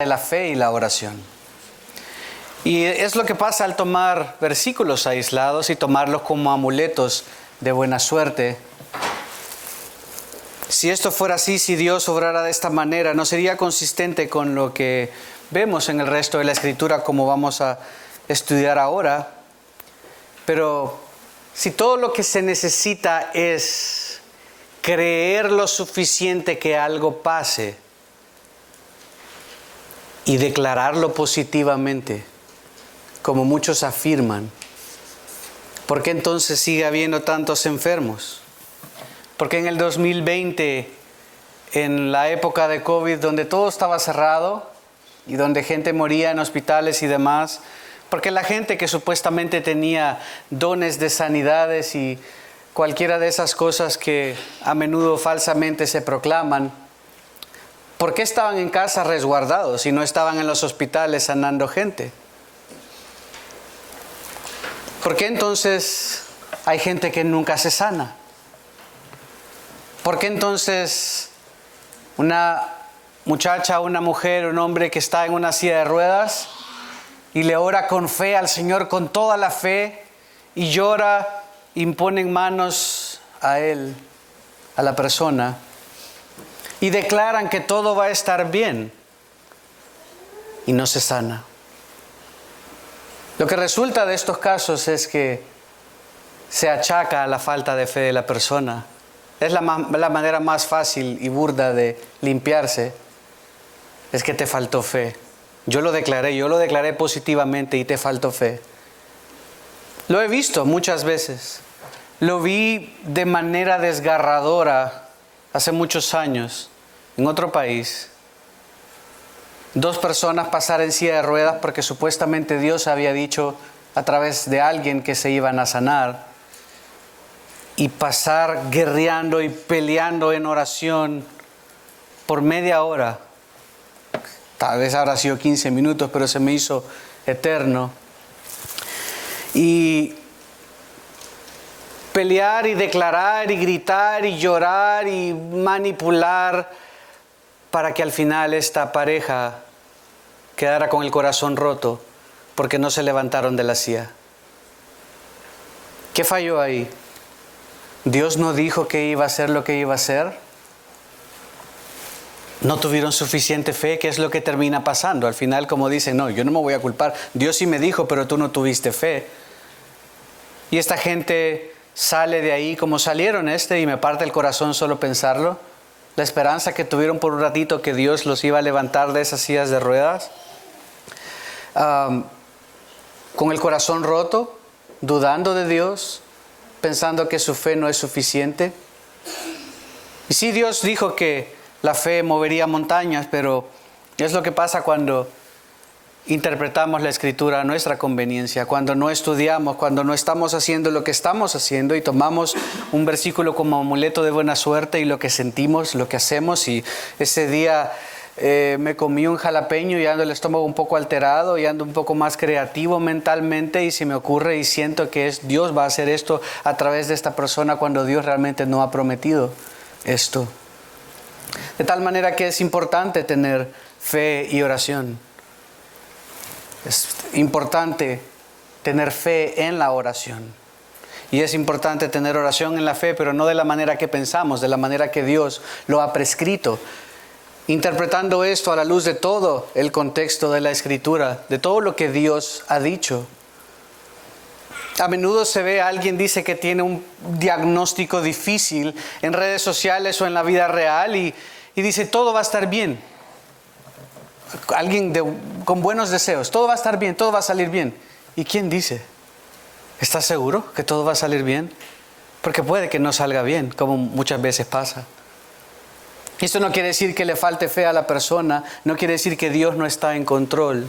de la fe y la oración. Y es lo que pasa al tomar versículos aislados y tomarlos como amuletos de buena suerte. Si esto fuera así, si Dios obrara de esta manera, no sería consistente con lo que vemos en el resto de la Escritura, como vamos a estudiar ahora. Pero si todo lo que se necesita es creer lo suficiente que algo pase y declararlo positivamente, como muchos afirman, ¿por qué entonces sigue habiendo tantos enfermos? Porque en el 2020, en la época de COVID, donde todo estaba cerrado y donde gente moría en hospitales y demás, porque la gente que supuestamente tenía dones de sanidades y cualquiera de esas cosas que a menudo falsamente se proclaman, ¿por qué estaban en casa resguardados y no estaban en los hospitales sanando gente? ¿Por qué entonces hay gente que nunca se sana? ¿Por qué entonces una muchacha, una mujer, un hombre que está en una silla de ruedas y le ora con fe al Señor, con toda la fe, y llora, imponen manos a él, a la persona, y declaran que todo va a estar bien y no se sana? Lo que resulta de estos casos es que se achaca a la falta de fe de la persona. Es la manera más fácil y burda de limpiarse. Es que te faltó fe. Yo lo declaré positivamente y te faltó fe. Lo he visto muchas veces. Lo vi de manera desgarradora hace muchos años, en otro país. 2 personas pasar en silla de ruedas porque supuestamente Dios había dicho a través de alguien que se iban a sanar, y pasar guerreando y peleando en oración por media hora. Tal vez habrá sido 15 minutos, pero se me hizo eterno. Y pelear y declarar y gritar y llorar y manipular para que al final esta pareja quedara con el corazón roto porque no se levantaron de la silla. ¿Qué falló ahí? ¿Dios no dijo que iba a hacer lo que iba a hacer? ¿No tuvieron suficiente fe? ¿Qué es lo que termina pasando? Al final, como dicen, no, yo no me voy a culpar. Dios sí me dijo, pero tú no tuviste fe. Y esta gente sale de ahí como salieron y me parte el corazón solo pensarlo. La esperanza que tuvieron por un ratito que Dios los iba a levantar de esas sillas de ruedas. Con el corazón roto, dudando de Dios, pensando que su fe no es suficiente. Y sí, Dios dijo que la fe movería montañas, pero es lo que pasa cuando interpretamos la Escritura a nuestra conveniencia, cuando no estudiamos, cuando no estamos haciendo lo que estamos haciendo y tomamos un versículo como amuleto de buena suerte y lo que sentimos, lo que hacemos. Y ese día me comí un jalapeño y ando el estómago un poco alterado y ando un poco más creativo mentalmente, y se me ocurre y siento que Dios va a hacer esto a través de esta persona cuando Dios realmente no ha prometido esto. De tal manera que es importante tener fe y oración. Es importante tener fe en la oración. Y es importante tener oración en la fe, pero no de la manera que pensamos, de la manera que Dios lo ha prescrito. Interpretando esto a la luz de todo el contexto de la Escritura, de todo lo que Dios ha dicho. A menudo se ve a alguien dice que tiene un diagnóstico difícil en redes sociales o en la vida real y dice todo va a estar bien. Alguien con buenos deseos, todo va a estar bien, todo va a salir bien. ¿Y quién dice? ¿Estás seguro que todo va a salir bien? Porque puede que no salga bien, como muchas veces pasa. Esto no quiere decir que le falte fe a la persona, no quiere decir que Dios no está en control.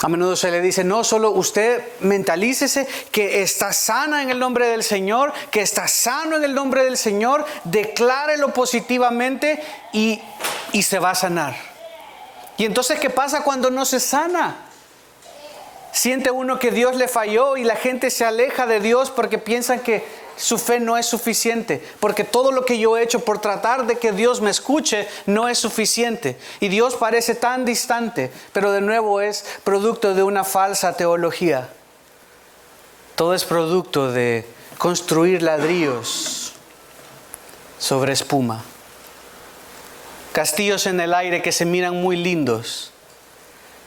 A menudo se le dice, no, solo usted mentalícese que está sana en el nombre del Señor, que está sano en el nombre del Señor, declárelo positivamente y se va a sanar. Y entonces, ¿qué pasa cuando no se sana? Siente uno que Dios le falló y la gente se aleja de Dios porque piensan que su fe no es suficiente, porque todo lo que yo he hecho por tratar de que Dios me escuche no es suficiente. Y Dios parece tan distante, pero de nuevo es producto de una falsa teología. Todo es producto de construir ladrillos sobre espuma. Castillos en el aire que se miran muy lindos,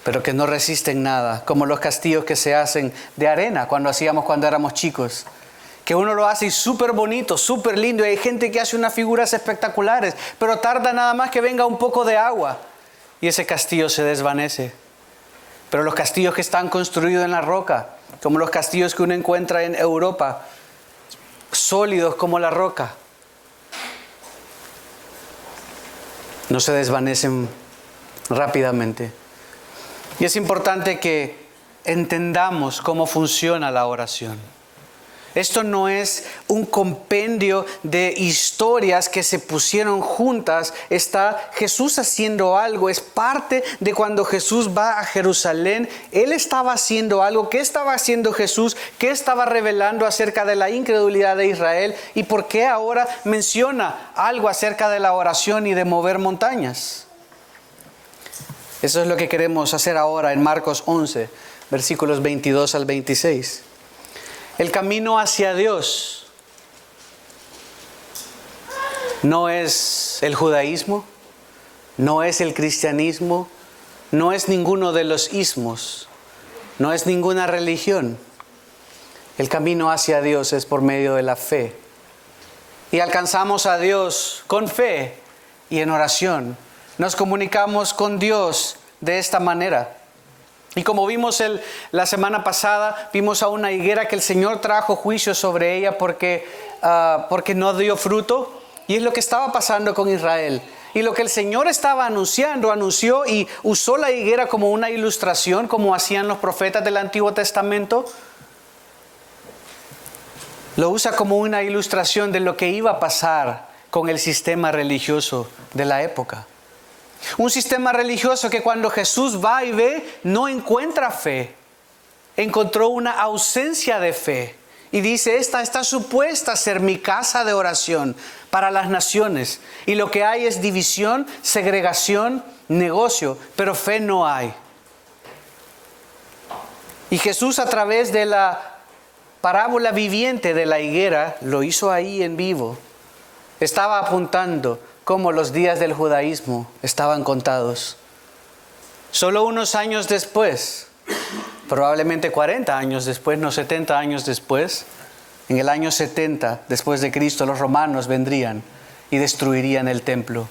pero que no resisten nada, como los castillos que se hacen de arena cuando éramos chicos. Que uno lo hace súper bonito, súper lindo, y hay gente que hace unas figuras espectaculares, pero tarda nada más que venga un poco de agua y ese castillo se desvanece. Pero los castillos que están construidos en la roca, como los castillos que uno encuentra en Europa, sólidos como la roca, no se desvanecen rápidamente. Y es importante que entendamos cómo funciona la oración. Esto no es un compendio de historias que se pusieron juntas. Está Jesús haciendo algo. Es parte de cuando Jesús va a Jerusalén. Él estaba haciendo algo. ¿Qué estaba haciendo Jesús? ¿Qué estaba revelando acerca de la incredulidad de Israel? ¿Y por qué ahora menciona algo acerca de la oración y de mover montañas? Eso es lo que queremos hacer ahora en Marcos 11, versículos 22 al 26. El camino hacia Dios no es el judaísmo, no es el cristianismo, no es ninguno de los ismos, no es ninguna religión. El camino hacia Dios es por medio de la fe. Y alcanzamos a Dios con fe y en oración. Nos comunicamos con Dios de esta manera. Y como vimos la semana pasada, vimos a una higuera que el Señor trajo juicio sobre ella porque no dio fruto. Y es lo que estaba pasando con Israel. Y lo que el Señor estaba anunció y usó la higuera como una ilustración, como hacían los profetas del Antiguo Testamento. Lo usa como una ilustración de lo que iba a pasar con el sistema religioso de la época. Un sistema religioso que cuando Jesús va y ve, no encuentra fe. Encontró una ausencia de fe. Y dice, esta está supuesta a ser mi casa de oración para las naciones. Y lo que hay es división, segregación, negocio, pero fe no hay. Y Jesús, a través de la parábola viviente de la higuera, lo hizo ahí en vivo. Estaba apuntando cómo los días del judaísmo estaban contados. Solo unos años después, probablemente 40 años después, no 70 años después, en el año 70 después de Cristo, los romanos vendrían y destruirían el templo.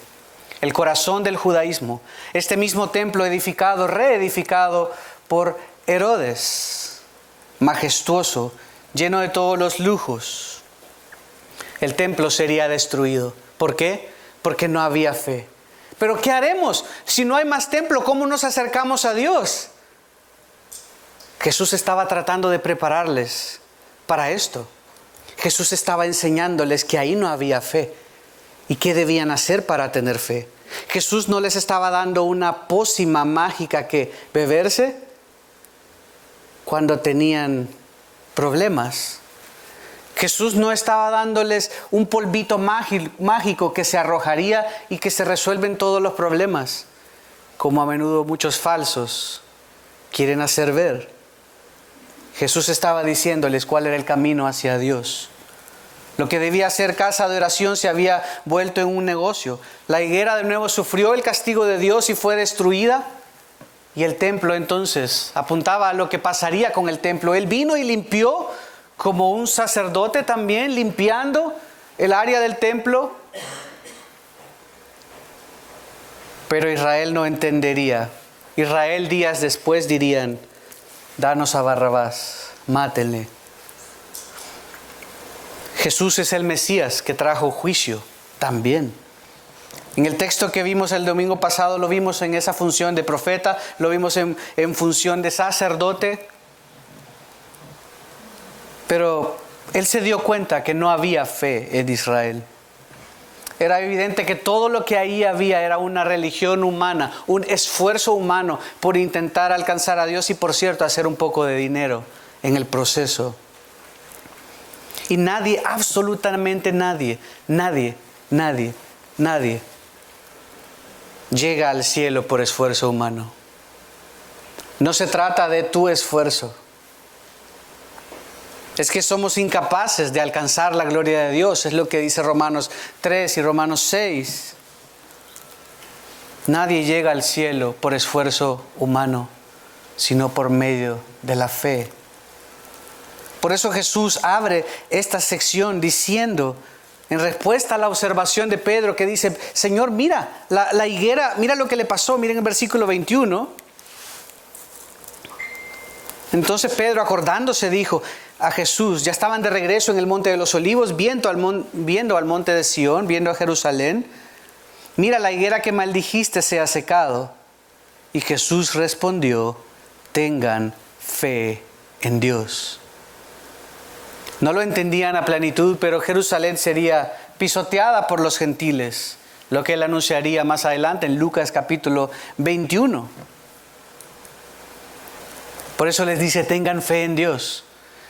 El corazón del judaísmo, este mismo templo edificado, reedificado por Herodes, majestuoso, lleno de todos los lujos. El templo sería destruido. ¿Por qué? Porque no había fe. Pero ¿qué haremos? Si no hay más templo, ¿cómo nos acercamos a Dios? Jesús estaba tratando de prepararles para esto. Jesús estaba enseñándoles que ahí no había fe y qué debían hacer para tener fe. Jesús no les estaba dando una pócima mágica que beberse cuando tenían problemas. Jesús no estaba dándoles un polvito mágico que se arrojaría y que se resuelven todos los problemas, como a menudo muchos falsos quieren hacer ver. Jesús estaba diciéndoles cuál era el camino hacia Dios. Lo que debía ser casa de oración se había vuelto en un negocio. La higuera de nuevo sufrió el castigo de Dios y fue destruida. Y el templo entonces apuntaba a lo que pasaría con el templo. Él vino y limpió como un sacerdote también, limpiando el área del templo. Pero Israel no entendería. Israel días después dirían, danos a Barrabás, mátenle. Jesús es el Mesías que trajo juicio también. En el texto que vimos el domingo pasado lo vimos en esa función de profeta, lo vimos en función de sacerdote. Pero él se dio cuenta que no había fe en Israel. Era evidente que todo lo que ahí había era una religión humana, un esfuerzo humano por intentar alcanzar a Dios y, por cierto, hacer un poco de dinero en el proceso. Y nadie, absolutamente nadie llega al cielo por esfuerzo humano. No se trata de tu esfuerzo. Es que somos incapaces de alcanzar la gloria de Dios. Es lo que dice Romanos 3 y Romanos 6. Nadie llega al cielo por esfuerzo humano, sino por medio de la fe. Por eso Jesús abre esta sección diciendo, en respuesta a la observación de Pedro, que dice, Señor, mira, la higuera, mira lo que le pasó. Miren el versículo 21. Entonces Pedro, acordándose, dijo a Jesús, ya estaban de regreso en el monte de los olivos, viendo al monte de Sión, viendo a Jerusalén. Mira, la higuera que maldijiste se ha secado. Y Jesús respondió, tengan fe en Dios. No lo entendían a plenitud, pero Jerusalén sería pisoteada por los gentiles, lo que él anunciaría más adelante en Lucas capítulo 21. Por eso les dice, tengan fe en Dios.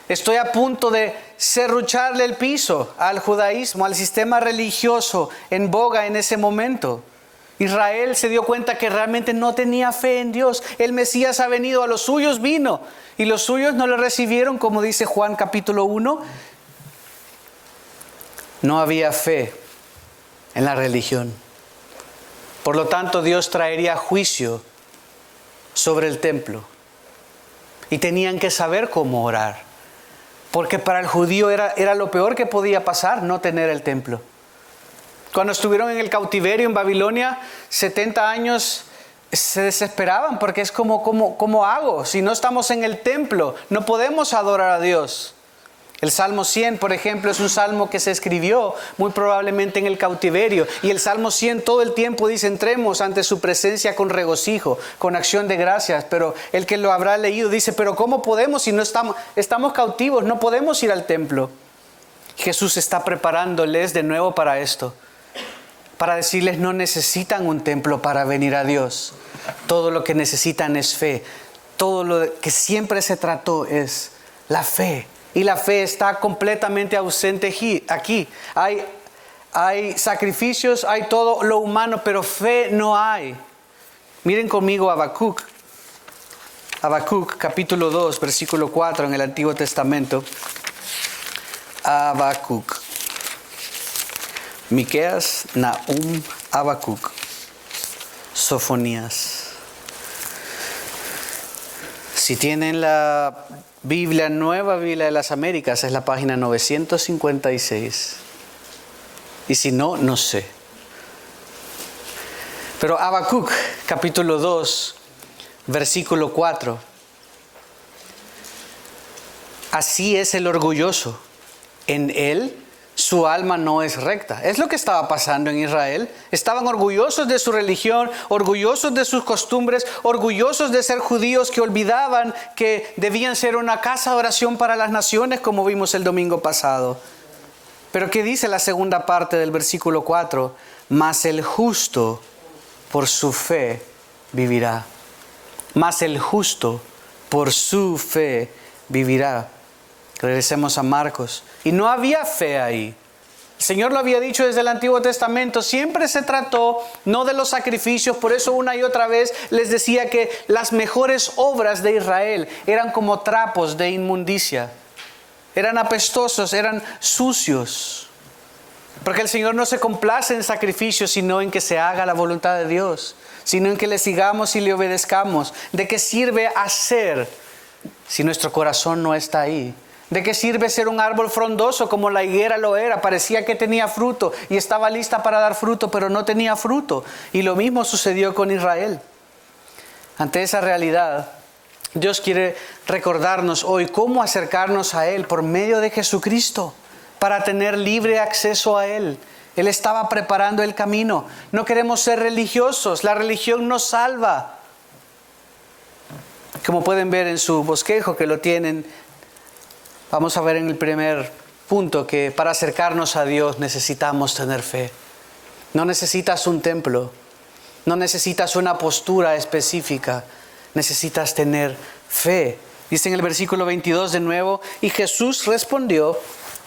Estoy a punto de serrucharle el piso al judaísmo, al sistema religioso en boga en ese momento. Israel se dio cuenta que realmente no tenía fe en Dios. El Mesías ha venido, a los suyos vino, y los suyos no le recibieron, como dice Juan capítulo 1. No había fe en la religión. Por lo tanto, Dios traería juicio sobre el templo. Y tenían que saber cómo orar. Porque para el judío era lo peor que podía pasar, no tener el templo. Cuando estuvieron en el cautiverio en Babilonia, 70 años, se desesperaban porque es ¿cómo hago? Si no estamos en el templo, no podemos adorar a Dios. El Salmo 100, por ejemplo, es un salmo que se escribió muy probablemente en el cautiverio. Y el Salmo 100 todo el tiempo dice, entremos ante su presencia con regocijo, con acción de gracias. Pero el que lo habrá leído dice, pero ¿cómo podemos si no estamos cautivos? No podemos ir al templo. Jesús está preparándoles de nuevo para esto. Para decirles, no necesitan un templo para venir a Dios. Todo lo que necesitan es fe. Todo lo que siempre se trató es la fe. Y la fe está completamente ausente aquí. Hay sacrificios, hay todo lo humano, pero fe no hay. Miren conmigo Habacuc. Habacuc, capítulo 2, versículo 4 en el Antiguo Testamento. Habacuc. Miqueas, Nahum, Habacuc. Sofonías. Si tienen la Biblia, Nueva Biblia de las Américas, es la página 956. Y si no, no sé. Pero Habacuc, capítulo 2, versículo 4. Así es el orgulloso. En él su alma no es recta. Es lo que estaba pasando en Israel. Estaban orgullosos de su religión, orgullosos de sus costumbres, orgullosos de ser judíos, que olvidaban que debían ser una casa de oración para las naciones, como vimos el domingo pasado. Pero ¿qué dice la segunda parte del versículo 4? Mas el justo por su fe vivirá. Mas el justo por su fe vivirá. Regresemos a Marcos. Y no había fe ahí. El Señor lo había dicho desde el Antiguo Testamento. Siempre se trató no de los sacrificios. Por eso una y otra vez les decía que las mejores obras de Israel eran como trapos de inmundicia. Eran apestosos, eran sucios. Porque el Señor no se complace en sacrificios, sino en que se haga la voluntad de Dios. Sino en que le sigamos y le obedezcamos. ¿De qué sirve hacer si nuestro corazón no está ahí? ¿De qué sirve ser un árbol frondoso como la higuera lo era? Parecía que tenía fruto y estaba lista para dar fruto, pero no tenía fruto. Y lo mismo sucedió con Israel. Ante esa realidad, Dios quiere recordarnos hoy cómo acercarnos a Él por medio de Jesucristo para tener libre acceso a Él. Él estaba preparando el camino. No queremos ser religiosos. La religión nos salva. Como pueden ver en su bosquejo que lo tienen, vamos a ver en el primer punto que para acercarnos a Dios necesitamos tener fe. No necesitas un templo, no necesitas una postura específica, necesitas tener fe. Dice en el versículo 22 de nuevo, y Jesús respondió,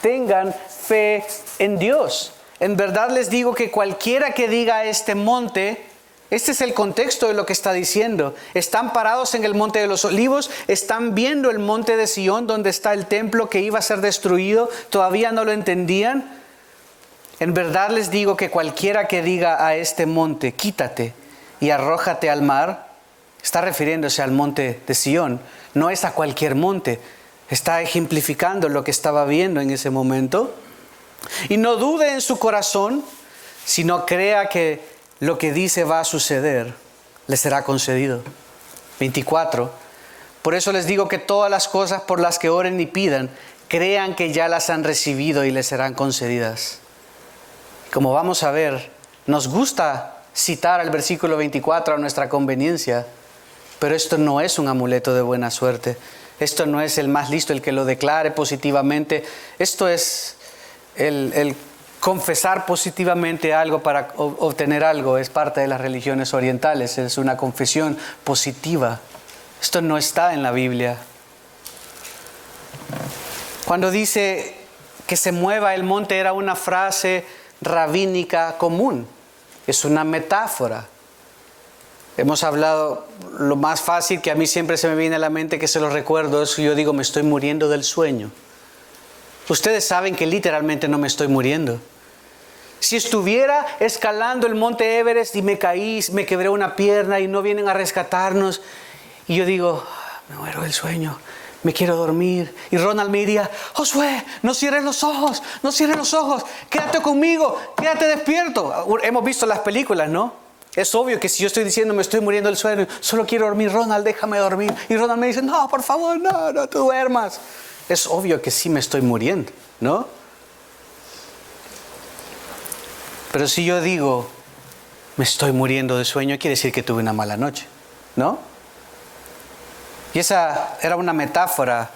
tengan fe en Dios. En verdad les digo que cualquiera que diga a este monte, este es el contexto de lo que está diciendo. Están parados en el monte de los olivos, están viendo el monte de Sión donde está el templo que iba a ser destruido, todavía no lo entendían. En verdad les digo que cualquiera que diga a este monte, quítate y arrójate al mar, está refiriéndose al monte de Sión, no es a cualquier monte, está ejemplificando lo que estaba viendo en ese momento. Y no dude en su corazón, sino crea que lo que dice va a suceder, le será concedido. 24. Por eso les digo que todas las cosas por las que oren y pidan, crean que ya las han recibido y les serán concedidas. Como vamos a ver, nos gusta citar el versículo 24 a nuestra conveniencia, pero esto no es un amuleto de buena suerte. Esto no es el más listo el que lo declare positivamente. Esto es el confesar positivamente algo para obtener algo. Es parte de las religiones orientales. Es una confesión positiva. Esto no está en la Biblia. Cuando dice que se mueva el monte era una frase rabínica común. Es una metáfora. Hemos hablado, lo más fácil que a mí siempre se me viene a la mente, que se lo recuerdo, es que yo digo, me estoy muriendo del sueño. Ustedes saben que literalmente no me estoy muriendo. Si estuviera escalando el monte Everest y me caí, me quebré una pierna y no vienen a rescatarnos, y yo digo, me muero del sueño, me quiero dormir. Y Ronald me diría, Josué, no cierres los ojos, no cierres los ojos, quédate conmigo, quédate despierto. Hemos visto las películas, ¿no? Es obvio que si yo estoy diciendo me estoy muriendo del sueño, solo quiero dormir, Ronald, déjame dormir. Y Ronald me dice, no, por favor, no te duermas. Es obvio que sí me estoy muriendo, ¿no? Pero si yo digo, me estoy muriendo de sueño, quiere decir que tuve una mala noche, ¿no? Y esa era una metáfora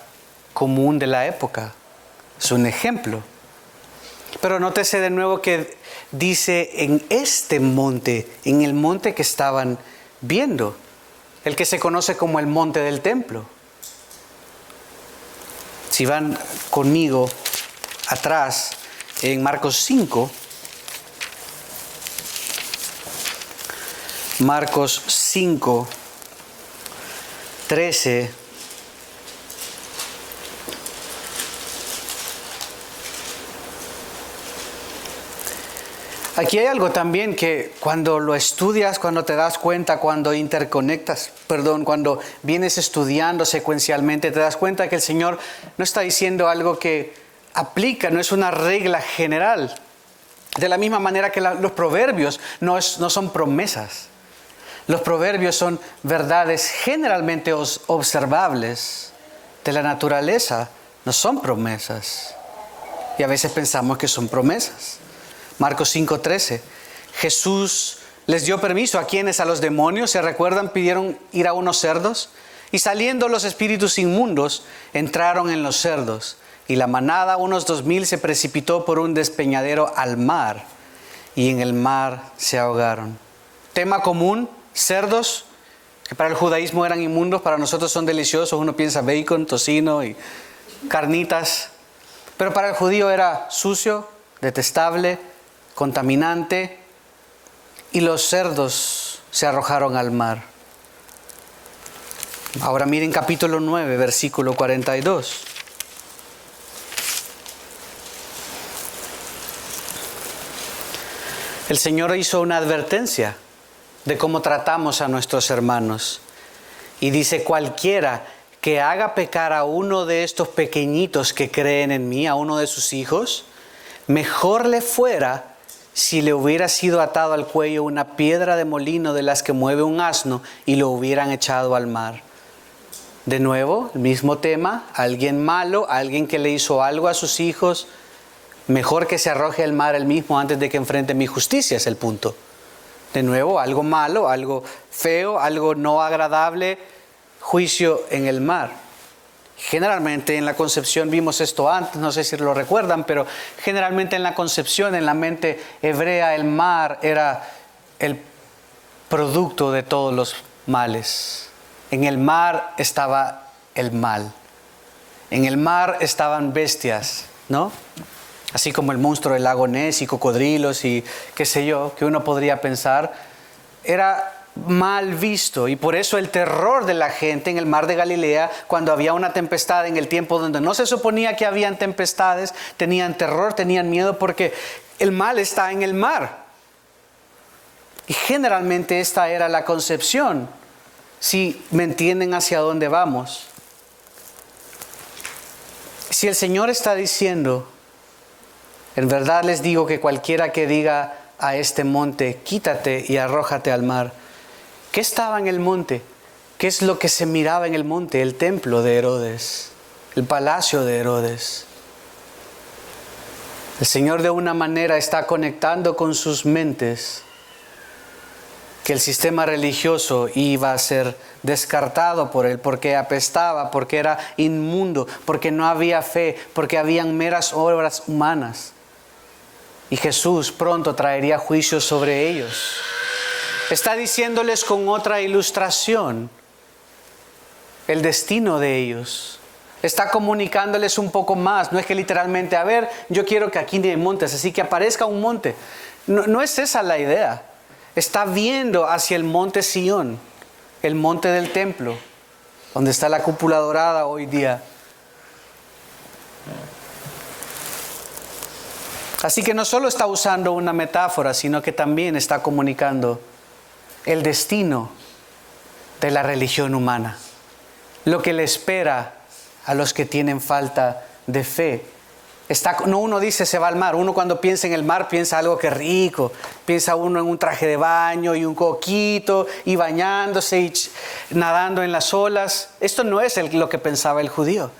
común de la época. Es un ejemplo. Pero nótese de nuevo que dice en este monte, en el monte que estaban viendo, el que se conoce como el monte del templo. Si van conmigo atrás en Marcos 5, Marcos 5, 13. Aquí hay algo también que cuando lo estudias, cuando te das cuenta, cuando cuando vienes estudiando secuencialmente, te das cuenta que el Señor no está diciendo algo que aplica, no es una regla general. De la misma manera que los proverbios no son promesas. Los proverbios son verdades generalmente observables de la naturaleza, no son promesas. Y a veces pensamos que son promesas. Marcos 5:13. Jesús les dio permiso a quienes, a los demonios, ¿se recuerdan? Pidieron ir a unos cerdos. Y saliendo los espíritus inmundos, entraron en los cerdos. Y la manada, unos 2000, se precipitó por un despeñadero al mar. Y en el mar se ahogaron. Tema común, cerdos, que para el judaísmo eran inmundos, para nosotros son deliciosos. Uno piensa bacon, tocino y carnitas. Pero para el judío era sucio, detestable, contaminante, y los cerdos se arrojaron al mar. Ahora miren capítulo 9, versículo 42. El Señor hizo una advertencia de cómo tratamos a nuestros hermanos. Y dice, cualquiera que haga pecar a uno de estos pequeñitos que creen en mí, a uno de sus hijos, mejor le fuera si le hubiera sido atado al cuello una piedra de molino de las que mueve un asno y lo hubieran echado al mar. De nuevo, el mismo tema, alguien malo, alguien que le hizo algo a sus hijos, mejor que se arroje al mar él mismo antes de que enfrente mi justicia, es el punto. De nuevo, algo malo, algo feo, algo no agradable, juicio en el mar. Generalmente en la concepción, vimos esto antes, no sé si lo recuerdan, pero generalmente en la concepción, en la mente hebrea, el mar era el producto de todos los males. En el mar estaba el mal. En el mar estaban bestias, ¿no? Así como el monstruo del lago Ness y cocodrilos y qué sé yo, que uno podría pensar, era mal visto, y por eso el terror de la gente en el mar de Galilea, cuando había una tempestad en el tiempo donde no se suponía que habían tempestades, tenían terror, tenían miedo, porque el mal está en el mar. Y generalmente esta era la concepción, si me entienden hacia dónde vamos. Si el Señor está diciendo, en verdad les digo que cualquiera que diga a este monte, quítate y arrójate al mar. ¿Qué estaba en el monte? ¿Qué es lo que se miraba en el monte? El templo de Herodes, el palacio de Herodes. El Señor de una manera está conectando con sus mentes que el sistema religioso iba a ser descartado por él, porque apestaba, porque era inmundo, porque no había fe, porque habían meras obras humanas. Y Jesús pronto traería juicio sobre ellos. Está diciéndoles con otra ilustración el destino de ellos. Está comunicándoles un poco más. No es que literalmente, a ver, yo quiero que aquí hay montes, así que aparezca un monte. No es esa la idea. Está viendo hacia el monte Sión, el monte del templo, donde está la cúpula dorada hoy día. Así que no solo está usando una metáfora, sino que también está comunicando el destino de la religión humana, lo que le espera a los que tienen falta de fe. No, uno dice se va al mar, uno cuando piensa en el mar piensa algo que rico, piensa uno en un traje de baño y un coquito y bañándose y nadando en las olas. Esto no es lo que pensaba el judío.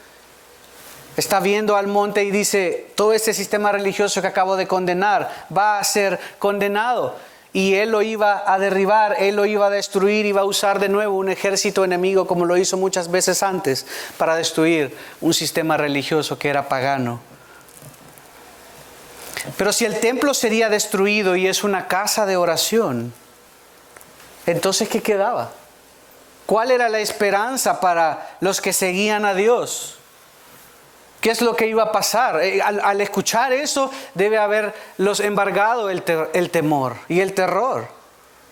Está viendo al monte y dice, todo este sistema religioso que acabo de condenar va a ser condenado. Y él lo iba a derribar, él lo iba a destruir, iba a usar de nuevo un ejército enemigo como lo hizo muchas veces antes para destruir un sistema religioso que era pagano. Pero si el templo sería destruido y es una casa de oración, entonces ¿qué quedaba? ¿Cuál era la esperanza para los que seguían a Dios? ¿Qué es lo que iba a pasar? Al escuchar eso, debe haberlos embargado el temor y el terror.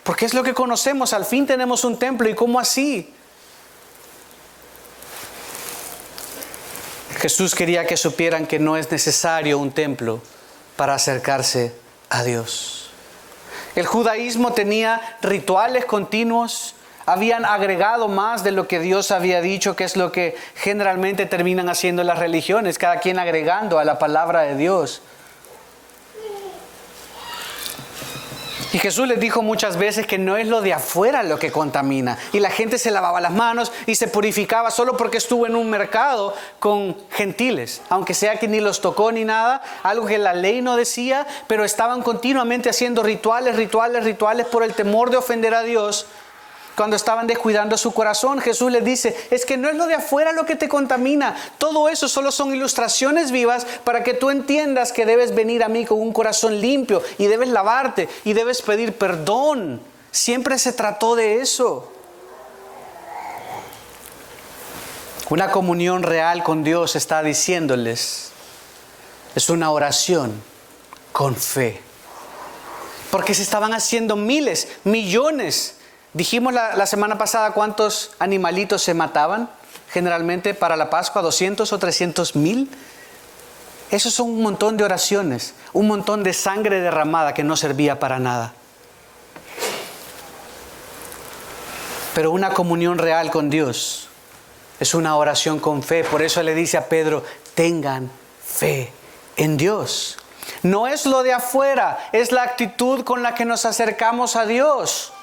Porque es lo que conocemos. Al fin tenemos un templo. ¿Y cómo así? Jesús quería que supieran que no es necesario un templo para acercarse a Dios. El judaísmo tenía rituales continuos. Habían agregado más de lo que Dios había dicho, que es lo que generalmente terminan haciendo las religiones, cada quien agregando a la palabra de Dios. Y Jesús les dijo muchas veces que no es lo de afuera lo que contamina. Y la gente se lavaba las manos y se purificaba solo porque estuvo en un mercado con gentiles. Aunque sea que ni los tocó ni nada, algo que la ley no decía, pero estaban continuamente haciendo rituales por el temor de ofender a Dios. Cuando estaban descuidando su corazón, Jesús les dice, es que no es lo de afuera lo que te contamina. Todo eso solo son ilustraciones vivas para que tú entiendas que debes venir a mí con un corazón limpio y debes lavarte y debes pedir perdón. Siempre se trató de eso. Una comunión real con Dios, está diciéndoles, es una oración con fe. Porque se estaban haciendo miles, millones. Dijimos la semana pasada cuántos animalitos se mataban generalmente para la Pascua, 200 o 300 mil. Esos son un montón de oraciones, un montón de sangre derramada que no servía para nada. Pero una comunión real con Dios es una oración con fe. Por eso le dice a Pedro, tengan fe en Dios. No es lo de afuera, es la actitud con la que nos acercamos a Dios.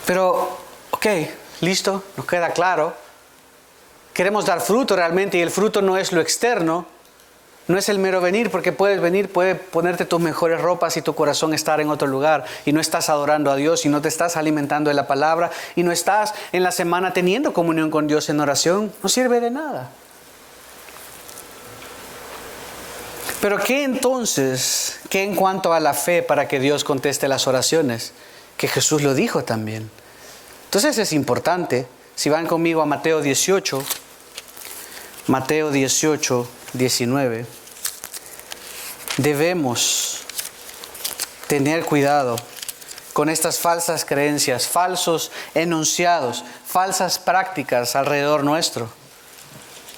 Pero, ok, listo, nos queda claro. Queremos dar fruto realmente y el fruto no es lo externo. No es el mero venir, porque puedes venir, puedes ponerte tus mejores ropas y tu corazón estar en otro lugar y no estás adorando a Dios y no te estás alimentando de la palabra y no estás en la semana teniendo comunión con Dios en oración. No sirve de nada. Pero ¿qué entonces? ¿Qué en cuanto a la fe para que Dios conteste las oraciones? Que Jesús lo dijo también. Entonces es importante. Si van conmigo a Mateo 18, Mateo 18, 19. Debemos tener cuidado con estas falsas creencias, falsos enunciados, falsas prácticas alrededor nuestro.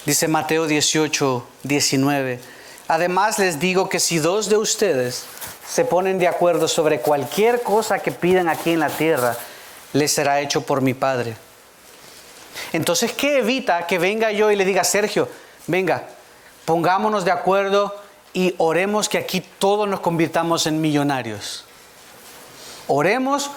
Dice Mateo 18, 19. Además les digo que si 2 de ustedes se ponen de acuerdo sobre cualquier cosa que pidan aquí en la tierra, les será hecho por mi Padre. Entonces, ¿qué evita que venga yo y le diga, Sergio, venga, pongámonos de acuerdo y oremos que aquí todos nos convirtamos en millonarios? Oremos,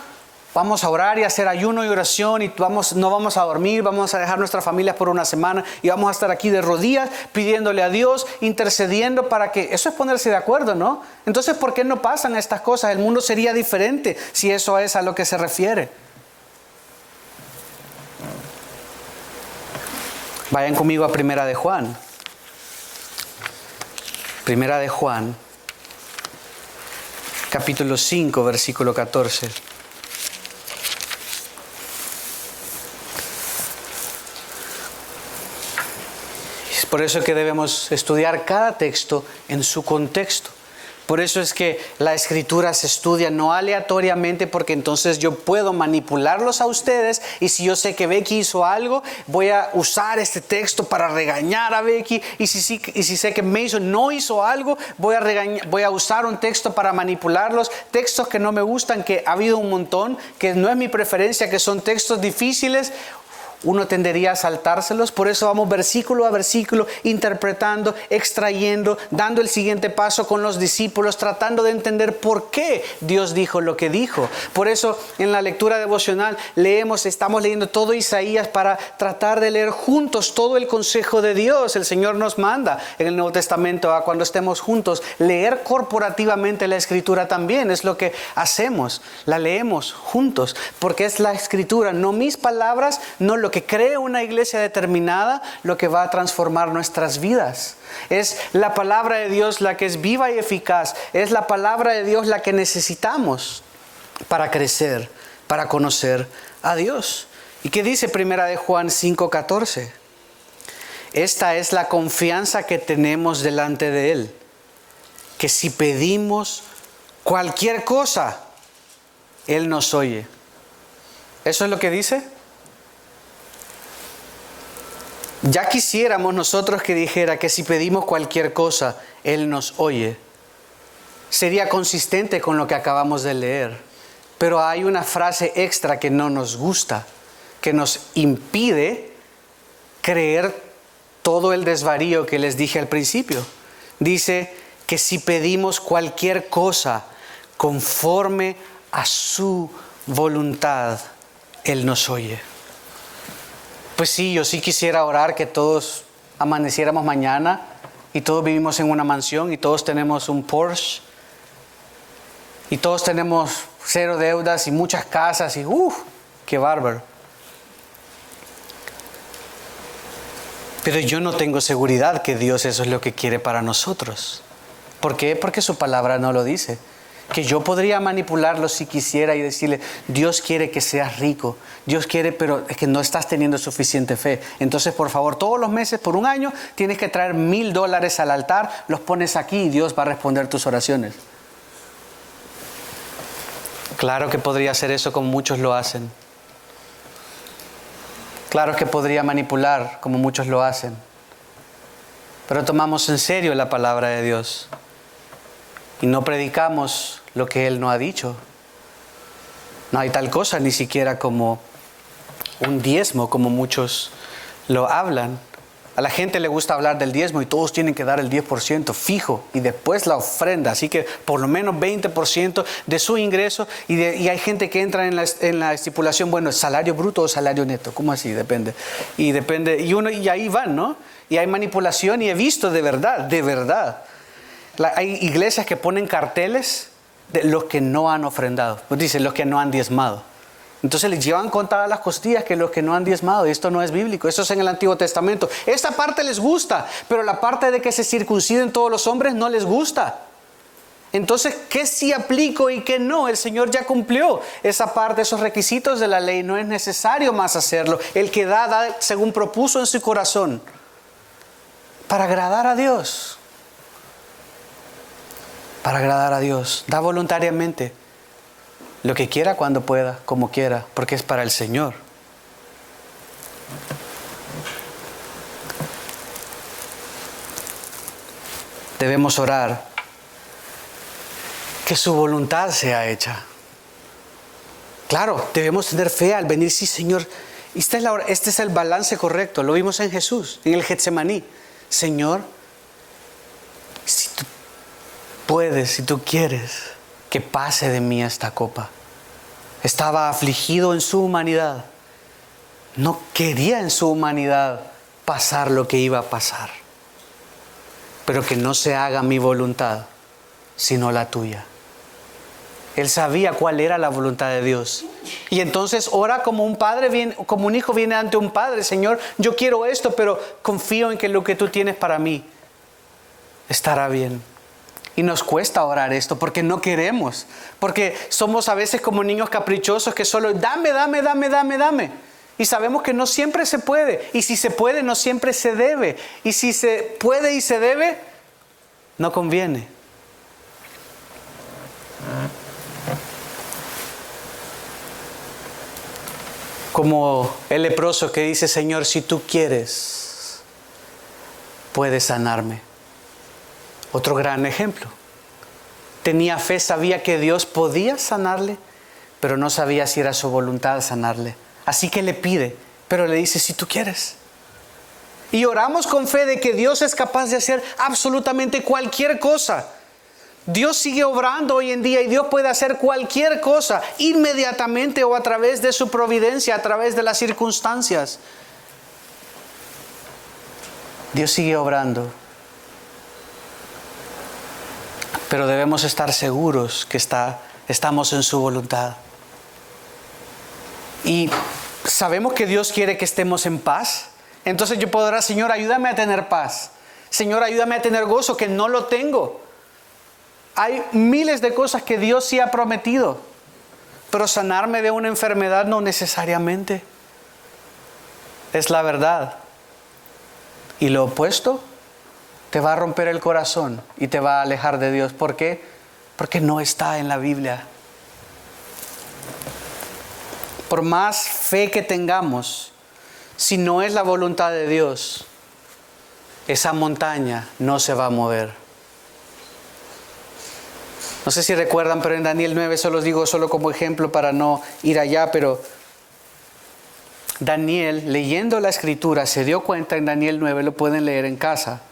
vamos a orar y hacer ayuno y oración y no vamos a dormir, vamos a dejar nuestras familias por una semana y vamos a estar aquí de rodillas pidiéndole a Dios, intercediendo para que... Eso es ponerse de acuerdo, ¿no? Entonces, ¿por qué no pasan estas cosas? El mundo sería diferente si eso es a lo que se refiere. Vayan conmigo a Primera de Juan. Primera de Juan, capítulo 5, versículo 14. Es por eso que debemos estudiar cada texto en su contexto. Por eso es que la Escritura se estudia no aleatoriamente, porque entonces yo puedo manipularlos a ustedes y si yo sé que Becky hizo algo, voy a usar este texto para regañar a Becky y si sé que Mason no hizo algo, voy a usar un texto para manipularlos. Textos que no me gustan, que ha habido un montón, que no es mi preferencia, que son textos difíciles. Uno tendería a saltárselos, por eso vamos versículo a versículo, interpretando, extrayendo, dando el siguiente paso con los discípulos, tratando de entender por qué Dios dijo lo que dijo. Por eso en la lectura devocional estamos leyendo todo Isaías para tratar de leer juntos todo el consejo de Dios. El Señor nos manda en el Nuevo Testamento a cuando estemos juntos, leer corporativamente la Escritura también. Es lo que hacemos, la leemos juntos, porque es la Escritura, no mis palabras, no lo que cree una iglesia determinada, lo que va a transformar nuestras vidas. Es la palabra de Dios la que es viva y eficaz. Es la palabra de Dios la que necesitamos para crecer, para conocer a Dios. ¿Y qué dice Primera de Juan 5:14? Esta es la confianza que tenemos delante de Él, que si pedimos cualquier cosa, Él nos oye. ¿Eso es lo que dice? Ya quisiéramos nosotros que dijera que si pedimos cualquier cosa, Él nos oye. Sería consistente con lo que acabamos de leer. Pero hay una frase extra que no nos gusta, que nos impide creer todo el desvarío que les dije al principio. Dice que si pedimos cualquier cosa conforme a su voluntad, Él nos oye. Pues sí, yo sí quisiera orar que todos amaneciéramos mañana y todos vivimos en una mansión y todos tenemos un Porsche y todos tenemos 0 deudas y muchas casas y ¡qué bárbaro! Pero yo no tengo seguridad que Dios eso es lo que quiere para nosotros. ¿Por qué? Porque su palabra no lo dice. Que yo podría manipularlo si quisiera y decirle, Dios quiere que seas rico, Dios quiere, pero es que no estás teniendo suficiente fe. Entonces, por favor, todos los meses, por un año, tienes que traer $1,000 al altar, los pones aquí y Dios va a responder tus oraciones. Claro que podría hacer eso como muchos lo hacen. Claro que podría manipular como muchos lo hacen. Pero tomamos en serio la palabra de Dios y no predicamos lo que Él no ha dicho. No hay tal cosa ni siquiera como un diezmo, como muchos lo hablan. A la gente le gusta hablar del diezmo y todos tienen que dar el 10% fijo y después la ofrenda. Así que por lo menos 20% de su ingreso. Y hay gente que entra en la estipulación, bueno, ¿salario bruto o salario neto? ¿Cómo así? Depende. Y ahí van, ¿no? Y hay manipulación y he visto de verdad. Hay iglesias que ponen carteles de los que no han ofrendado. Pues dicen, los que no han diezmado. Entonces les llevan contadas las costillas que los que no han diezmado. Y esto no es bíblico, eso es en el Antiguo Testamento. Esta parte les gusta, pero la parte de que se circunciden todos los hombres no les gusta. Entonces, ¿qué sí aplico y qué no? El Señor ya cumplió esa parte, esos requisitos de la ley. No es necesario más hacerlo. El que da según propuso en su corazón. Para agradar a Dios. Para agradar a Dios. Da voluntariamente. Lo que quiera, cuando pueda, como quiera, porque es para el Señor. Debemos orar que su voluntad sea hecha. Claro, debemos tener fe al venir, sí, Señor. Este es el balance correcto, lo vimos en Jesús, en el Getsemaní. Señor, si tú puedes, si tú quieres, que pase de mí esta copa. Estaba afligido en su humanidad. No quería en su humanidad pasar lo que iba a pasar. Pero que no se haga mi voluntad, sino la tuya. Él sabía cuál era la voluntad de Dios. Y entonces ora como un padre, como un hijo viene ante un padre. Señor, yo quiero esto, pero confío en que lo que tú tienes para mí estará bien. Y nos cuesta orar esto porque no queremos. Porque somos a veces como niños caprichosos que solo dame. Y sabemos que no siempre se puede. Y si se puede, no siempre se debe. Y si se puede y se debe, no conviene. Como el leproso que dice, Señor, si tú quieres, puedes sanarme. Otro gran ejemplo. Tenía fe, sabía que Dios podía sanarle, pero no sabía si era su voluntad sanarle. Así que le pide, pero le dice, si tú quieres. Y oramos con fe de que Dios es capaz de hacer absolutamente cualquier cosa. Dios sigue obrando hoy en día y Dios puede hacer cualquier cosa inmediatamente o a través de su providencia, a través de las circunstancias. Dios sigue obrando. Pero debemos estar seguros que estamos en su voluntad. Y sabemos que Dios quiere que estemos en paz. Entonces yo puedo orar, Señor, ayúdame a tener paz. Señor, ayúdame a tener gozo, que no lo tengo. Hay miles de cosas que Dios sí ha prometido. Pero sanarme de una enfermedad no necesariamente. Es la verdad. Y lo opuesto te va a romper el corazón y te va a alejar de Dios. ¿Por qué? Porque no está en la Biblia. Por más fe que tengamos, si no es la voluntad de Dios, esa montaña no se va a mover. No sé si recuerdan, pero en Daniel 9, eso los digo solo como ejemplo para no ir allá, pero Daniel, leyendo la escritura, se dio cuenta en Daniel 9, lo pueden leer en casa,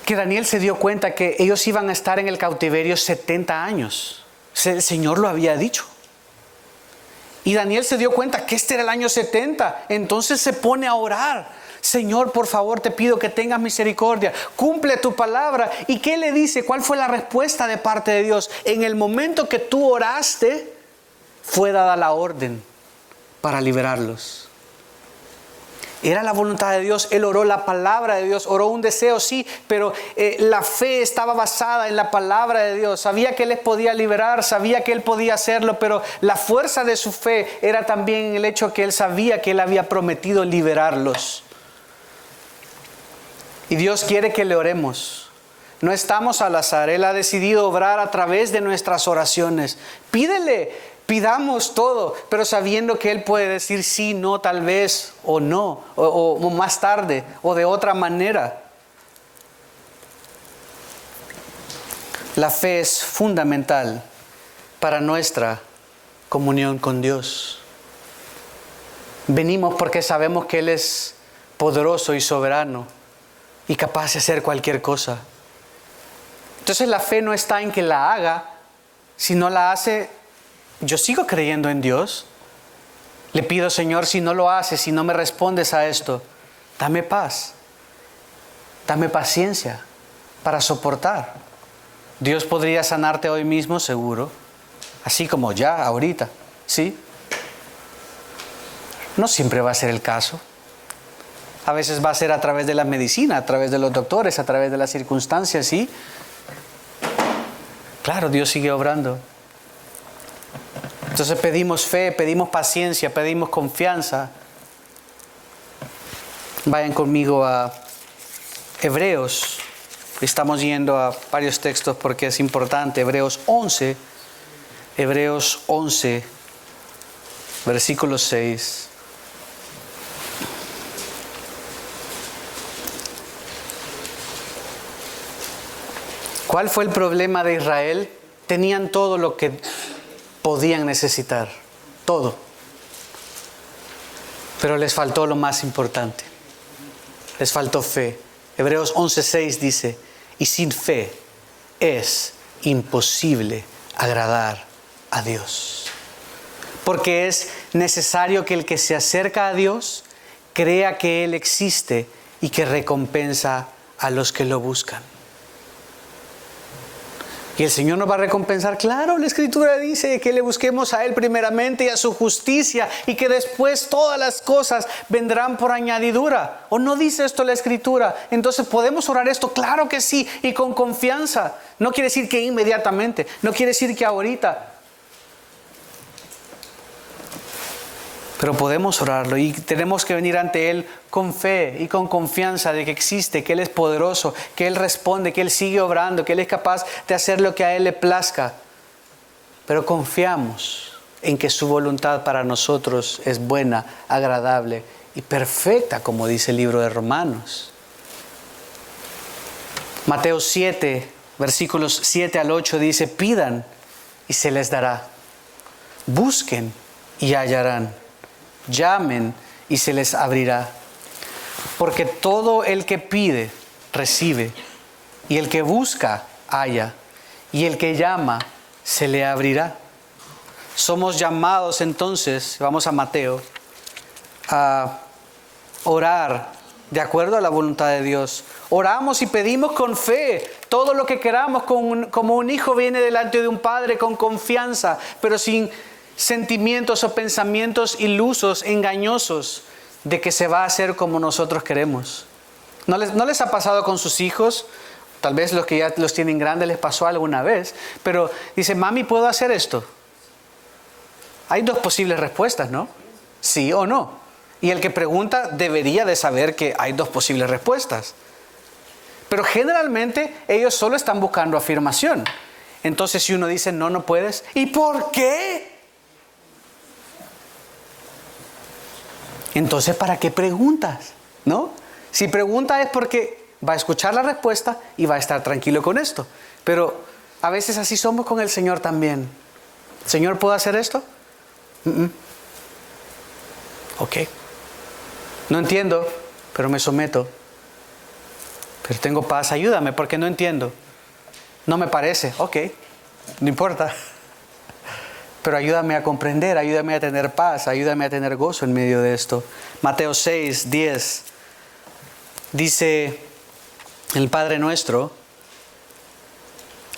que Daniel se dio cuenta que ellos iban a estar en el cautiverio 70 años. El Señor lo había dicho. Y Daniel se dio cuenta que este era el año 70. Entonces se pone a orar. Señor, por favor, te pido que tengas misericordia. Cumple tu palabra. ¿Y qué le dice? ¿Cuál fue la respuesta de parte de Dios? En el momento que tú oraste, fue dada la orden para liberarlos. Era la voluntad de Dios. Él oró la palabra de Dios. Oró un deseo, sí, pero la fe estaba basada en la palabra de Dios. Sabía que Él les podía liberar, sabía que Él podía hacerlo, pero la fuerza de su fe era también en el hecho que Él sabía que Él había prometido liberarlos. Y Dios quiere que le oremos. No estamos al azar. Él ha decidido obrar a través de nuestras oraciones. Pidamos todo, pero sabiendo que Él puede decir sí, no, tal vez, o no, o más tarde, o de otra manera. La fe es fundamental para nuestra comunión con Dios. Venimos porque sabemos que Él es poderoso y soberano y capaz de hacer cualquier cosa. Entonces la fe no está en que la haga. Si no la hace, yo sigo creyendo en Dios. Le pido, Señor, si no lo haces, si no me respondes a esto, dame paz, dame paciencia para soportar. Dios podría sanarte hoy mismo, seguro, así como ya, ahorita, ¿sí? No siempre va a ser el caso. A veces va a ser a través de la medicina, a través de los doctores, a través de las circunstancias, ¿sí? Claro, Dios sigue obrando. Entonces pedimos fe, pedimos paciencia, pedimos confianza. Vayan conmigo a Hebreos. Estamos yendo a varios textos porque es importante. Hebreos 11, versículo 6. ¿Cuál fue el problema de Israel? Tenían todo lo que podían necesitar, todo. Pero les faltó lo más importante. Les faltó fe. Hebreos 11:6 dice, y sin fe es imposible agradar a Dios. Porque es necesario que el que se acerca a Dios crea que Él existe y que recompensa a los que lo buscan. Y el Señor nos va a recompensar. Claro, la Escritura dice que le busquemos a Él primeramente y a su justicia y que después todas las cosas vendrán por añadidura. ¿O no dice esto la Escritura? Entonces, ¿podemos orar esto? Claro que sí, y con confianza. No quiere decir que inmediatamente, no quiere decir que ahorita. Pero podemos orarlo y tenemos que venir ante Él con fe y con confianza de que existe, que Él es poderoso, que Él responde, que Él sigue obrando, que Él es capaz de hacer lo que a Él le plazca. Pero confiamos en que su voluntad para nosotros es buena, agradable y perfecta, como dice el libro de Romanos. Mateo 7, versículos 7 al 8 dice, pidan y se les dará. Busquen y hallarán. Llamen y se les abrirá. Porque todo el que pide, recibe. Y el que busca, halla. Y el que llama, se le abrirá. Somos llamados entonces, vamos a Mateo, a orar de acuerdo a la voluntad de Dios. Oramos y pedimos con fe. Todo lo que queramos como un hijo viene delante de un padre con confianza, pero sin sentimientos o pensamientos ilusos, engañosos, de que se va a hacer como nosotros queremos. ¿No les ha pasado con sus hijos? Tal vez los que ya los tienen grandes les pasó alguna vez, pero dice, mami, ¿puedo hacer esto? Hay dos posibles respuestas, ¿no? Sí o no. Y el que pregunta debería de saber que hay dos posibles respuestas. Pero generalmente ellos solo están buscando afirmación. Entonces si uno dice, no, no puedes, ¿y por qué? Entonces, ¿para qué preguntas? ¿No? Si pregunta es porque va a escuchar la respuesta y va a estar tranquilo con esto. Pero a veces así somos con el Señor también. Señor, ¿puedo hacer esto? Ok. No entiendo, pero me someto. Pero tengo paz, ayúdame porque no entiendo. No me parece, ok, no importa. Pero ayúdame a comprender, ayúdame a tener paz, ayúdame a tener gozo en medio de esto. Mateo 6, 10. Dice el Padre Nuestro.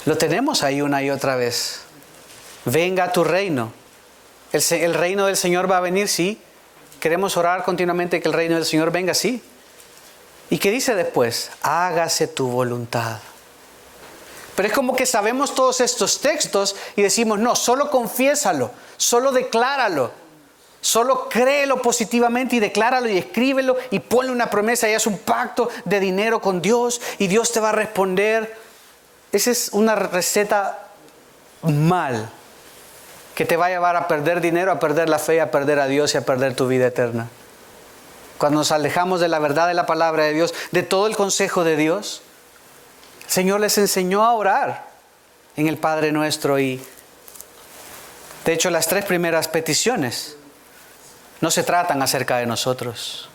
Lo tenemos ahí una y otra vez. Venga tu reino. El reino del Señor va a venir, sí. Queremos orar continuamente que el reino del Señor venga, sí. ¿Y qué dice después? Hágase tu voluntad. Pero es como que sabemos todos estos textos y decimos, no, solo confiésalo, solo decláralo, solo créelo positivamente y decláralo y escríbelo y ponle una promesa y haz un pacto de dinero con Dios y Dios te va a responder. Esa es una receta mal que te va a llevar a perder dinero, a perder la fe, a perder a Dios y a perder tu vida eterna. Cuando nos alejamos de la verdad de la palabra de Dios, de todo el consejo de Dios, el Señor les enseñó a orar en el Padre Nuestro y de hecho las 3 primeras peticiones no se tratan acerca de nosotros.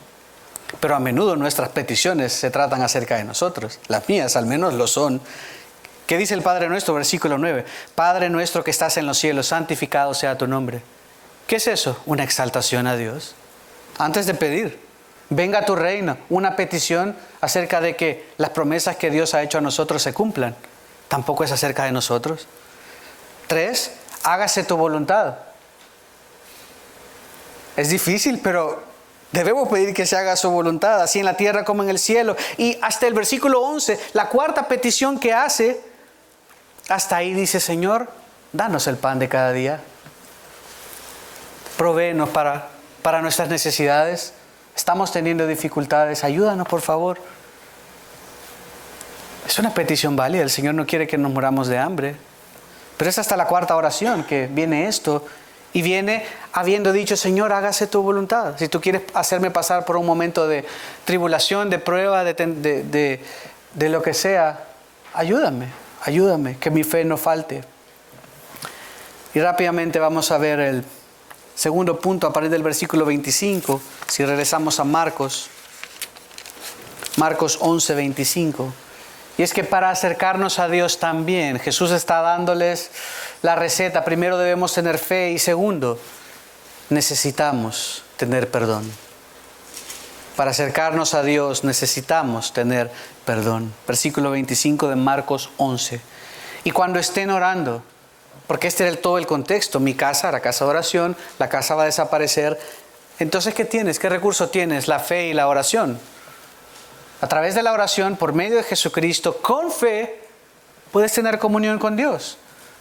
Pero a menudo nuestras peticiones se tratan acerca de nosotros. Las mías al menos lo son. ¿Qué dice el Padre Nuestro? Versículo 9. Padre nuestro que estás en los cielos, santificado sea tu nombre. ¿Qué es eso? Una exaltación a Dios. Antes de pedir, venga a tu reino, una petición acerca de que las promesas que Dios ha hecho a nosotros se cumplan. Tampoco es acerca de nosotros. 3. Hágase tu voluntad. Es difícil, pero debemos pedir que se haga su voluntad, así en la tierra como en el cielo. Y hasta el versículo 11, la cuarta petición que hace, hasta ahí dice: Señor, danos el pan de cada día. Provéenos para nuestras necesidades. Estamos teniendo dificultades, ayúdanos por favor. Es una petición válida, el Señor no quiere que nos muramos de hambre. Pero es hasta la cuarta oración que viene esto. Y viene habiendo dicho: Señor, hágase tu voluntad. Si tú quieres hacerme pasar por un momento de tribulación, de prueba, de lo que sea, ayúdame, que mi fe no falte. Y rápidamente vamos a ver el segundo punto a partir del versículo 25. Si regresamos a Marcos 11, 25. Y es que para acercarnos a Dios también, Jesús está dándoles la receta. Primero debemos tener fe y segundo, necesitamos tener perdón. Para acercarnos a Dios necesitamos tener perdón. Versículo 25 de Marcos 11. Y cuando estén orando, porque este era todo el contexto, mi casa, la casa de oración, la casa va a desaparecer. Entonces, ¿qué tienes? ¿Qué recurso tienes? La fe y la oración. A través de la oración, por medio de Jesucristo, con fe, puedes tener comunión con Dios.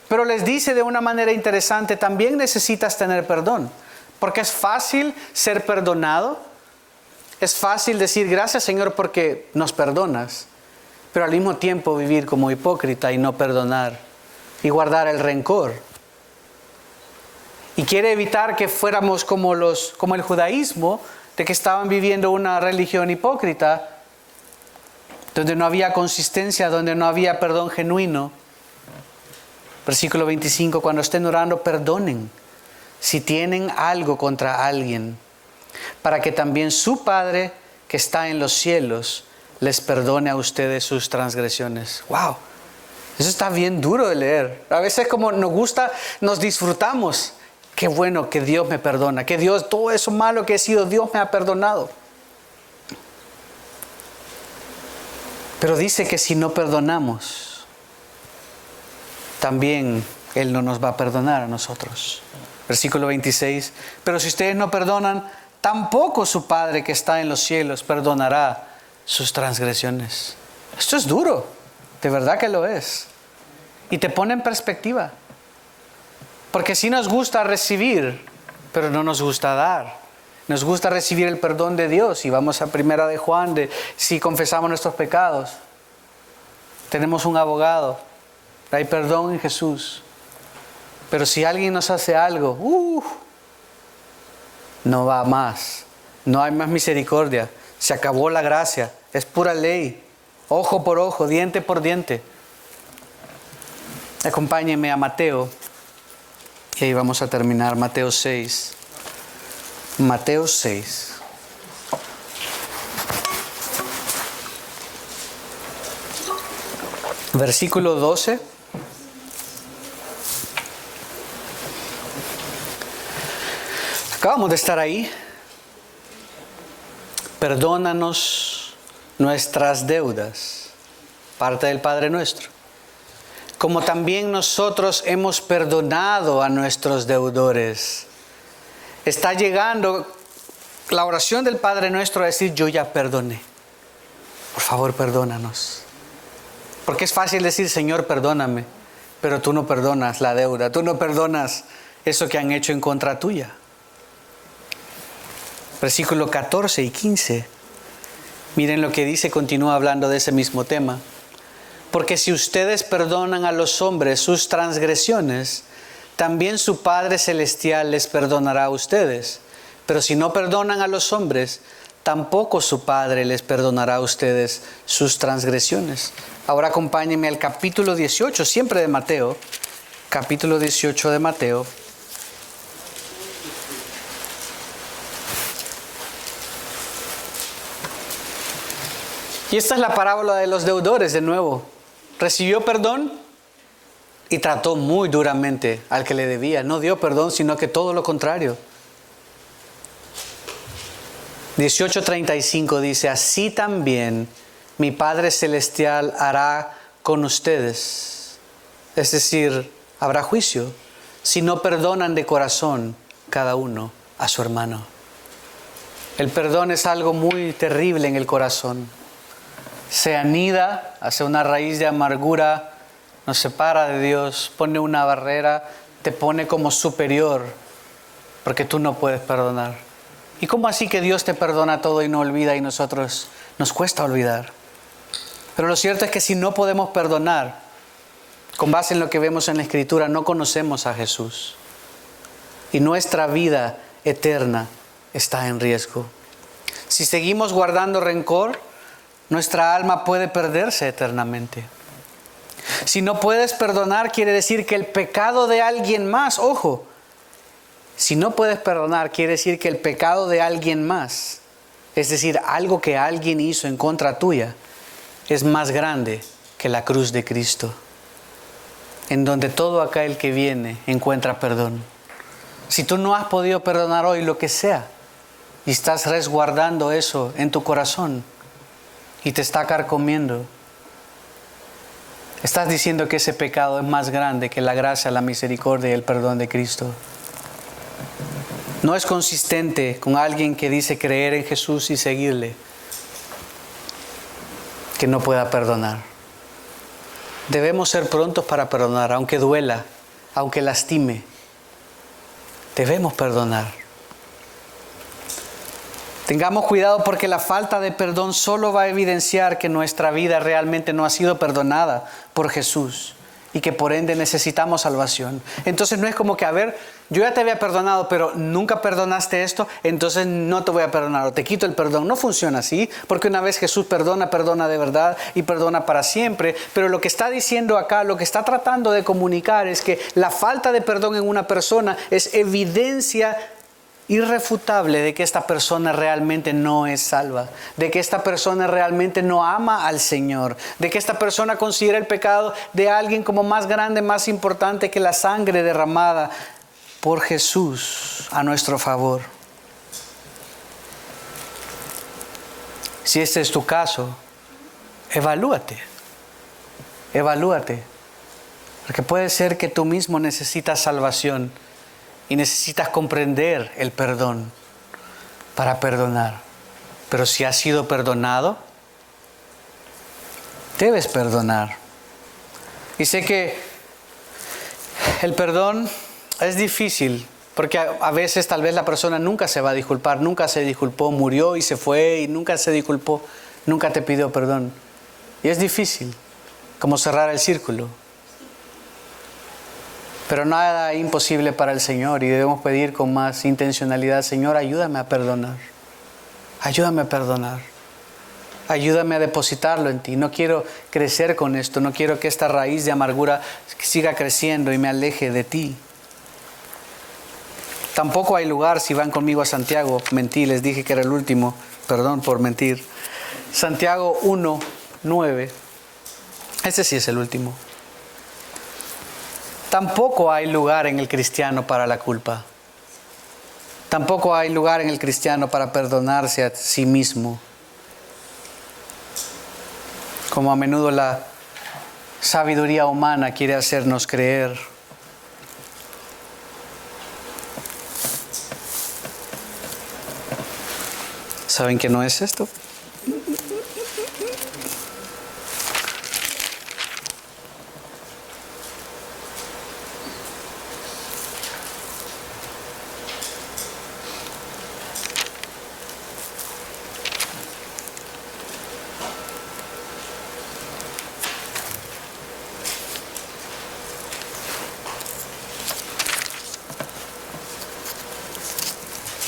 Pero les dice de una manera interesante, también necesitas tener perdón. Porque es fácil ser perdonado. Es fácil decir gracias Señor porque nos perdonas. Pero al mismo tiempo vivir como hipócrita y no perdonar. Y guardar el rencor. Y quiere evitar que fuéramos como el judaísmo, de que estaban viviendo una religión hipócrita, donde no había consistencia, donde no había perdón genuino. Versículo 25, cuando estén orando, perdonen si tienen algo contra alguien, para que también su Padre que está en los cielos les perdone a ustedes sus transgresiones. ¡Wow! Eso está bien duro de leer. A veces como nos gusta, nos disfrutamos. Qué bueno que Dios me perdona, que Dios, todo eso malo que he sido, Dios me ha perdonado. Pero dice que si no perdonamos, también Él no nos va a perdonar a nosotros. Versículo 26. Pero si ustedes no perdonan, tampoco su Padre que está en los cielos perdonará sus transgresiones. Esto es duro, de verdad que lo es. Y te pone en perspectiva. Porque sí nos gusta recibir, pero no nos gusta dar. Nos gusta recibir el perdón de Dios. Y vamos a 1 de Juan, si confesamos nuestros pecados. Tenemos un abogado. Hay perdón en Jesús. Pero si alguien nos hace algo, no va más. No hay más misericordia. Se acabó la gracia. Es pura ley. Ojo por ojo, diente por diente. Acompáñenme a Mateo. Y ahí vamos a terminar. Mateo 6. Mateo 6. Versículo 12. Acabamos de estar ahí. Perdónanos nuestras deudas. Parte del Padre Nuestro. Como también nosotros hemos perdonado a nuestros deudores. Está llegando la oración del Padre Nuestro a decir: yo ya perdoné. Por favor, perdónanos. Porque es fácil decir: Señor, perdóname. Pero tú no perdonas la deuda. Tú no perdonas eso que han hecho en contra tuya. Versículo 14 y 15. Miren lo que dice, continúa hablando de ese mismo tema. Porque si ustedes perdonan a los hombres sus transgresiones, también su Padre Celestial les perdonará a ustedes. Pero si no perdonan a los hombres, tampoco su Padre les perdonará a ustedes sus transgresiones. Ahora acompáñenme al capítulo 18, siempre de Mateo. Capítulo 18 de Mateo. Y esta es la parábola de los deudores de nuevo. Recibió perdón y trató muy duramente al que le debía. No dio perdón, sino que todo lo contrario. 18:35 dice: así también mi Padre Celestial hará con ustedes. Es decir, habrá juicio si no perdonan de corazón cada uno a su hermano. El perdón es algo muy terrible en el corazón. Se anida, hace una raíz de amargura, nos separa de Dios, pone una barrera, te pone como superior, porque tú no puedes perdonar. ¿Y cómo así que Dios te perdona todo y no olvida y nosotros nos cuesta olvidar? Pero lo cierto es que si no podemos perdonar, con base en lo que vemos en la Escritura, no conocemos a Jesús. Y nuestra vida eterna está en riesgo. Si seguimos guardando rencor, nuestra alma puede perderse eternamente. Si no puedes perdonar, quiere decir que el pecado de alguien más, ojo, si no puedes perdonar, quiere decir que el pecado de alguien más, es decir, algo que alguien hizo en contra tuya, es más grande que la cruz de Cristo, en donde todo aquel que viene encuentra perdón. Si tú no has podido perdonar hoy lo que sea, y estás resguardando eso en tu corazón, y te está carcomiendo, estás diciendo que ese pecado es más grande que la gracia, la misericordia y el perdón de Cristo. No es consistente con alguien que dice creer en Jesús y seguirle, que no pueda perdonar. Debemos ser prontos para perdonar, aunque duela, aunque lastime. Debemos perdonar. Tengamos cuidado porque la falta de perdón solo va a evidenciar que nuestra vida realmente no ha sido perdonada por Jesús y que por ende necesitamos salvación. Entonces no es como que, a ver, yo ya te había perdonado, pero nunca perdonaste esto, entonces no te voy a perdonar o te quito el perdón. No funciona así, porque una vez Jesús perdona, perdona de verdad y perdona para siempre. Pero lo que está diciendo acá, lo que está tratando de comunicar es que la falta de perdón en una persona es evidencia irrefutable de que esta persona realmente no es salva, de que esta persona realmente no ama al Señor, de que esta persona considera el pecado de alguien como más grande, más importante que la sangre derramada por Jesús a nuestro favor. Si este es tu caso, evalúate, porque puede ser que tú mismo necesitas salvación y necesitas comprender el perdón para perdonar. Pero si has sido perdonado, debes perdonar. Y sé que el perdón es difícil, porque a veces tal vez la persona nunca se va a disculpar, nunca se disculpó, murió y se fue y nunca se disculpó, nunca te pidió perdón. Y es difícil, como cerrar el círculo. Pero nada imposible para el Señor y debemos pedir con más intencionalidad: Señor, ayúdame a perdonar. Ayúdame a perdonar. Ayúdame a depositarlo en ti. No quiero crecer con esto. No quiero que esta raíz de amargura siga creciendo y me aleje de ti. Tampoco hay lugar, si van conmigo a Santiago, mentí, les dije que era el último. Perdón por mentir. Santiago 1:9. Ese sí es el último. Tampoco hay lugar en el cristiano para la culpa. Tampoco hay lugar en el cristiano para perdonarse a sí mismo. Como a menudo la sabiduría humana quiere hacernos creer. ¿Saben que no es esto?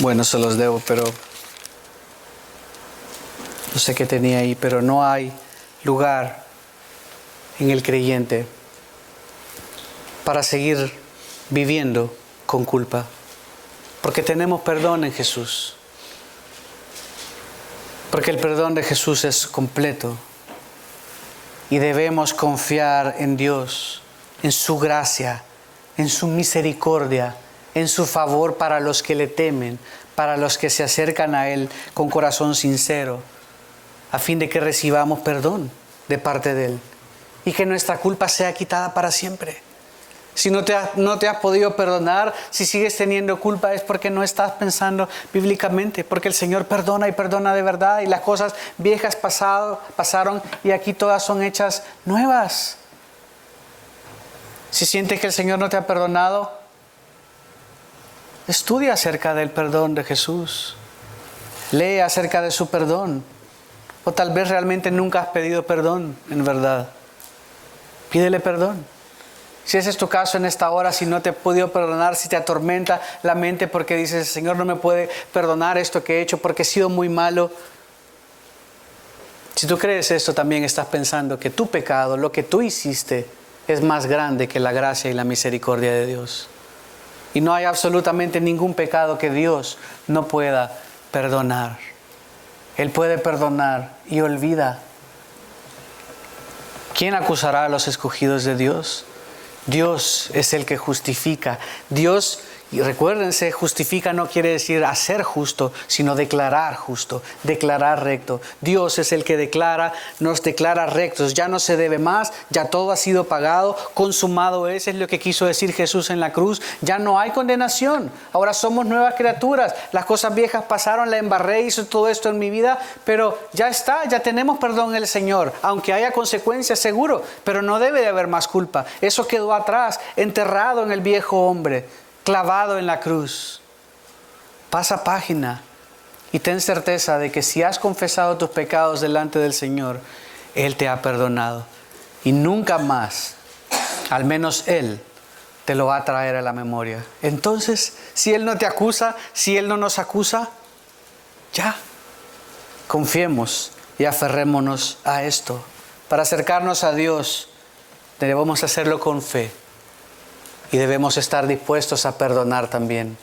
Bueno, se los debo, pero no sé qué tenía ahí, pero no hay lugar en el creyente para seguir viviendo con culpa, porque tenemos perdón en Jesús. Porque el perdón de Jesús es completo. Y debemos confiar en Dios, en su gracia, en su misericordia, en su favor para los que le temen, para los que se acercan a Él con corazón sincero, a fin de que recibamos perdón de parte de Él y que nuestra culpa sea quitada para siempre. Si no te has podido perdonar, si sigues teniendo culpa, es porque no estás pensando bíblicamente, porque el Señor perdona y perdona de verdad, y las cosas viejas pasaron y aquí todas son hechas nuevas. Si sientes que el Señor no te ha perdonado, estudia acerca del perdón de Jesús, lee acerca de su perdón, o tal vez realmente nunca has pedido perdón en verdad. Pídele perdón. Si ese es tu caso en esta hora, si no te he podido perdonar, si te atormenta la mente porque dices, el Señor no me puede perdonar esto que he hecho porque he sido muy malo. Si tú crees esto, también estás pensando que tu pecado, lo que tú hiciste, es más grande que la gracia y la misericordia de Dios. Y no hay absolutamente ningún pecado que Dios no pueda perdonar. Él puede perdonar y olvida. ¿Quién acusará a los escogidos de Dios? Dios es el que justifica. Dios, y recuérdense, justifica no quiere decir hacer justo, sino declarar justo, declarar recto. Dios es el que nos declara rectos. Ya no se debe más, ya todo ha sido pagado, consumado es lo que quiso decir Jesús en la cruz. Ya no hay condenación, ahora somos nuevas criaturas. Las cosas viejas pasaron, la embarré, hizo todo esto en mi vida, pero ya está, ya tenemos perdón en el Señor, aunque haya consecuencias seguro, pero no debe de haber más culpa. Eso quedó atrás, enterrado en el viejo hombre, clavado en la cruz. Pasa página y ten certeza de que si has confesado tus pecados delante del Señor, Él te ha perdonado y nunca más, al menos Él, te lo va a traer a la memoria. Entonces, si Él no te acusa, si Él no nos acusa, ya, confiemos y aferrémonos a esto. Para acercarnos a Dios, debemos hacerlo con fe. Y debemos estar dispuestos a perdonar también.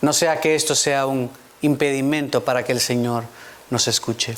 No sea que esto sea un impedimento para que el Señor nos escuche.